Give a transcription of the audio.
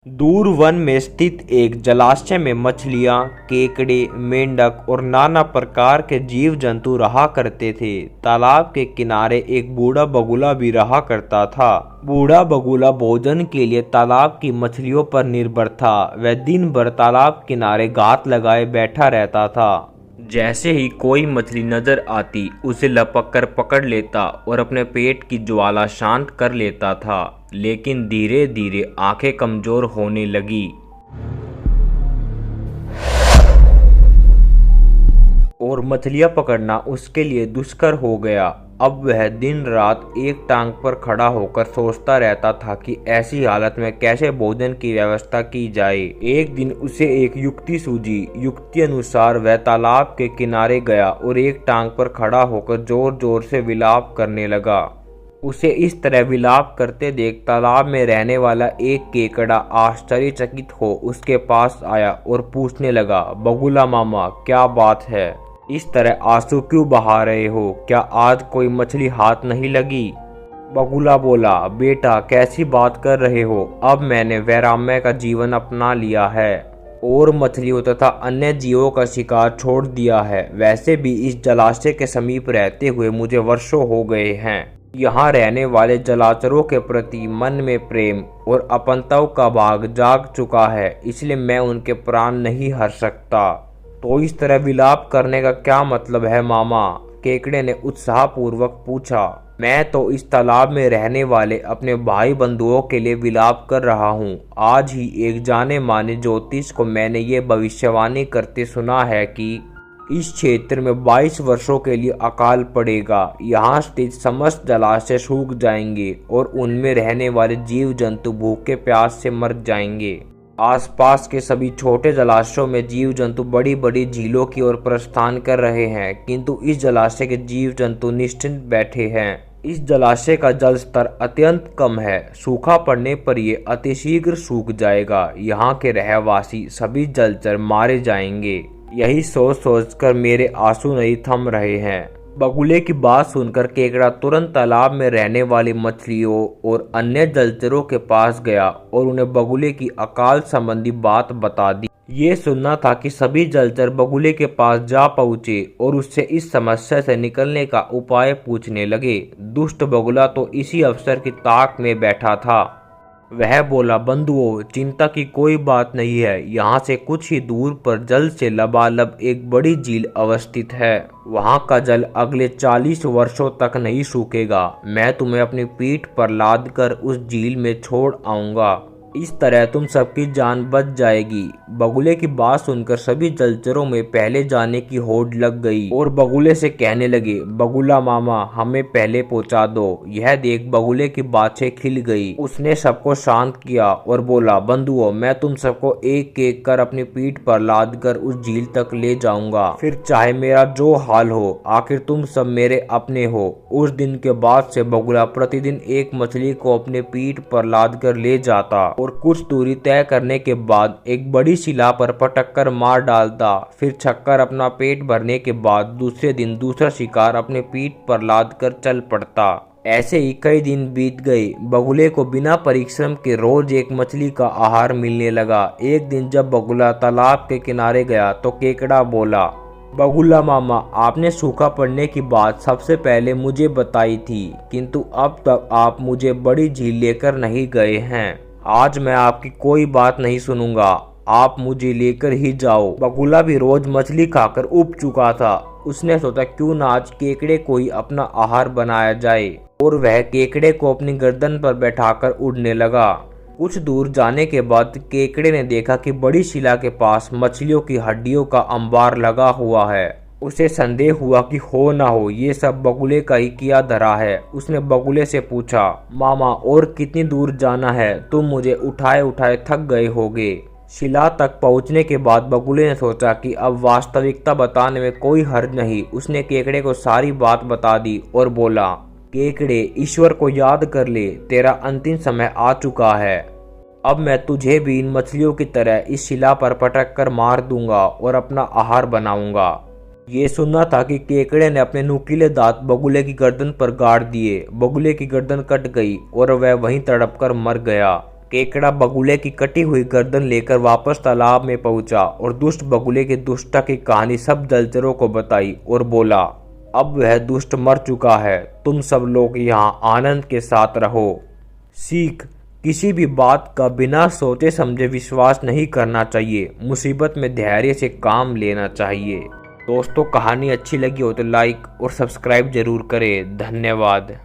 दूर वन में स्थित एक जलाशय में मछलियां, केकड़े, मेंढक और नाना प्रकार के जीव जंतु रहा करते थे। तालाब के किनारे एक बूढ़ा बगुला भी रहा करता था। बूढ़ा बगुला भोजन के लिए तालाब की मछलियों पर निर्भर था। वह दिन भर तालाब किनारे घात लगाए बैठा रहता था। जैसे ही कोई मछली नजर आती उसे लपक कर पकड़ लेता और अपने पेट की ज्वाला शांत कर लेता था। लेकिन धीरे धीरे आंखें कमजोर होने लगी और मछलियां पकड़ना उसके लिए दुष्कर हो गया। अब वह दिन रात एक टांग पर खड़ा होकर सोचता रहता था कि ऐसी हालत में कैसे भोजन की व्यवस्था की जाए। एक दिन उसे एक युक्ति सूझी। युक्ति अनुसार वह तालाब के किनारे गया और एक टांग पर खड़ा होकर जोर जोर से विलाप करने लगा। उसे इस तरह विलाप करते देख तालाब में रहने वाला एक केकड़ा आश्चर्यचकित हो उसके पास आया और पूछने लगा, बगुला मामा, क्या बात है? इस तरह आंसू क्यों बहा रहे हो? क्या आज कोई मछली हाथ नहीं लगी? बगुला बोला, बेटा कैसी बात कर रहे हो? अब मैंने वैराम्य का जीवन अपना लिया है और मछलियों तथा अन्य जीवों का शिकार छोड़ दिया है। वैसे भी इस जलाशय के समीप रहते हुए मुझे वर्षों हो गए हैं। यहाँ रहने वाले जलाचरों के प्रति मन में प्रेम और अपनत्व का भाग जाग चुका है, इसलिए मैं उनके प्राण नहीं हर सकता। तो इस तरह विलाप करने का क्या मतलब है मामा? केकड़े ने उत्साहपूर्वक पूछा। मैं तो इस तालाब में रहने वाले अपने भाई बंधुओं के लिए विलाप कर रहा हूँ। आज ही एक जाने माने ज्योतिष को मैंने ये भविष्यवाणी करते सुना है कि इस क्षेत्र में 22 वर्षों के लिए अकाल पड़ेगा। यहाँ स्थित समस्त जलाशय सूख जाएंगे और उनमें रहने वाले जीव जंतु भूखे प्यास से मर जाएंगे। आसपास के सभी छोटे जलाशयों में जीव जंतु बड़ी बड़ी झीलों की ओर प्रस्थान कर रहे हैं, किंतु इस जलाशय के जीव जंतु निश्चिंत बैठे हैं। इस जलाशय का जल स्तर अत्यंत कम है। सूखा पड़ने पर ये अतिशीघ्र सूख जाएगा। यहाँ के रहवासी सभी जलचर मारे जाएंगे। यही सोच सोचकर मेरे आंसू नहीं थम रहे हैं। बगुले की बात सुनकर केकड़ा तुरंत तालाब में रहने वाली मछलियों और अन्य जलचरों के पास गया और उन्हें बगुले की अकाल संबंधी बात बता दी। ये सुनना था कि सभी जलचर बगुले के पास जा पहुँचे और उससे इस समस्या से निकलने का उपाय पूछने लगे। दुष्ट बगुला तो इसी अवसर की ताक में बैठा था। वह बोला, बंधुओं, चिंता की कोई बात नहीं है। यहाँ से कुछ ही दूर पर जल से लबालब एक बड़ी झील अवस्थित है। वहाँ का जल अगले 40 वर्षों तक नहीं सूखेगा। मैं तुम्हें अपनी पीठ पर लाद कर उस झील में छोड़ आऊँगा। इस तरह तुम सबकी जान बच जाएगी। बगुले की बात सुनकर सभी जलचरों में पहले जाने की होड़ लग गई और बगुले से कहने लगे, बगुला मामा, हमें पहले पहुंचा दो। यह देख बगुले की बातें खिल गई। उसने सबको शांत किया और बोला, बंधुओं, मैं तुम सबको एक एक कर अपनी पीठ पर लाद कर उस झील तक ले जाऊंगा। फिर चाहे मेरा जो हाल हो, आखिर तुम सब मेरे अपने हो। उस दिन के बाद से बगुला प्रतिदिन एक मछली को अपने पीठ पर लाद कर ले जाता और कुछ दूरी तय करने के बाद एक बड़ी शिला पर पटक कर मार डालता। फिर छक्कर अपना पेट भरने के बाद दूसरे दिन दूसरा शिकार अपने पीठ पर लाद कर चल पड़ता। ऐसे ही कई दिन बीत गए। बगुले को बिना परिश्रम के रोज एक मछली का आहार मिलने लगा। एक दिन जब बगुला तालाब के किनारे गया तो केकड़ा बोला, बगुला मामा, आपने सूखा पड़ने की बात सबसे पहले मुझे बताई थी, किंतु अब तक आप मुझे बड़ी झील लेकर नहीं गए हैं। आज मैं आपकी कोई बात नहीं सुनूंगा। आप मुझे लेकर ही जाओ। बगुला भी रोज मछली खाकर उब चुका था। उसने सोचा क्यों ना आज केकड़े को ही अपना आहार बनाया जाए और वह केकड़े को अपनी गर्दन पर बैठाकर उड़ने लगा। कुछ दूर जाने के बाद केकड़े ने देखा कि बड़ी शिला के पास मछलियों की हड्डियों का अंबार लगा हुआ है। उसे संदेह हुआ कि हो ना हो ये सब बगुले का ही किया धरा है। उसने बगुले से पूछा, मामा, और कितनी दूर जाना है? तुम मुझे उठाए उठाए थक गए होगे। शिला तक पहुंचने के बाद बगुले ने सोचा कि अब वास्तविकता बताने में कोई हर्ज नहीं। उसने केकड़े को सारी बात बता दी और बोला, केकड़े, ईश्वर को याद कर ले, तेरा अंतिम समय आ चुका है। अब मैं तुझे भी इन मछलियों की तरह इस शिला पर पटक कर मार दूंगा और अपना आहार बनाऊंगा। ये सुनना था कि केकड़े ने अपने नुकीले दांत बगुले की गर्दन पर गाड़ दिए। बगुले की गर्दन कट गई और वह वहीं तड़प कर मर गया। केकड़ा बगुले की कटी हुई गर्दन लेकर वापस तालाब में पहुंचा और दुष्ट बगुले की दुष्टता की कहानी सब जलचरों को बताई और बोला, अब वह दुष्ट मर चुका है, तुम सब लोग यहाँ आनंद के साथ रहो। सीख, किसी भी बात का बिना सोचे समझे विश्वास नहीं करना चाहिए। मुसीबत में धैर्य से काम लेना चाहिए। दोस्तों, कहानी अच्छी लगी हो तो लाइक और सब्सक्राइब जरूर करें। धन्यवाद।